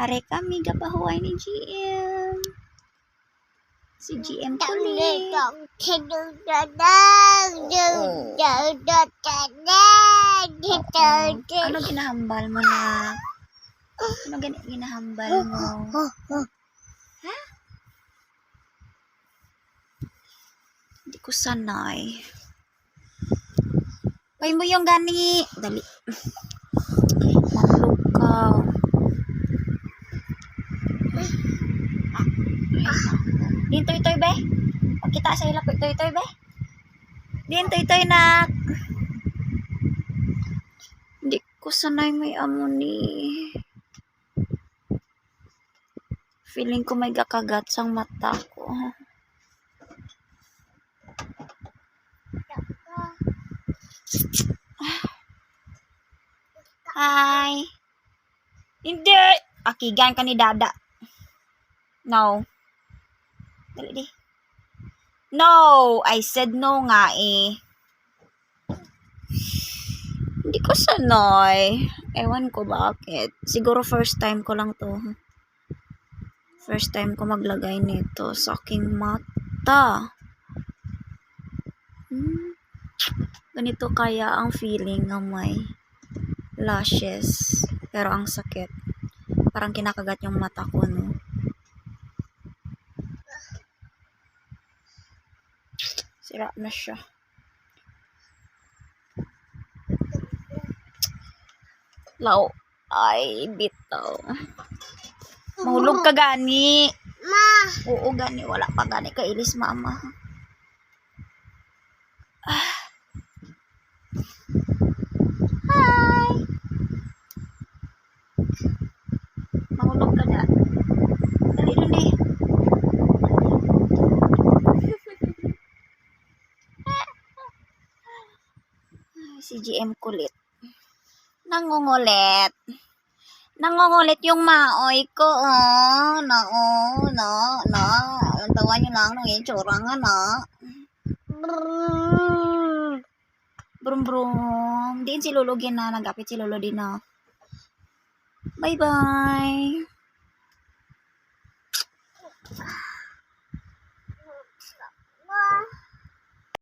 Are kami gapahuay ni GM. Si GM kulit. Ano ginahambal mo na? Ano ginahambal mo? Ha? Hindi ko sanay. Pay mo yung gani. Dali. Mahulog ka. Din toy-toy be? Pagkita sa ila toy-toy be? Din toy-toy na. Hindi ko sanay may amo ni. Feeling ko may gakagat sang mata ko. Hi. Hindi. Akigan ka ni Dada. No. Dali di. No. I said no nga eh. Hindi ko sanay. Ewan ko bakit. Siguro first time ko lang to. First time ko maglagay nito sa aking mata. Ganito kaya ang feeling ng may lashes. Pero ang sakit. Parang kinakagat yung mata ko, no? Sira na siya. Lao. Ay, bitaw. Mahulog ka gani. Ma. Oo, gani. Wala pa gani kailis, mama. Hi. Mahulog ka na. Dali dun eh. Si GM kulit. Nangungulit. Nangungulit yung maoy ko, oh. Ang tawa nyo lang nung itsura nga, na. Brum brum. Diin si Lolo na. Nagapit si Lolo din na. Bye bye.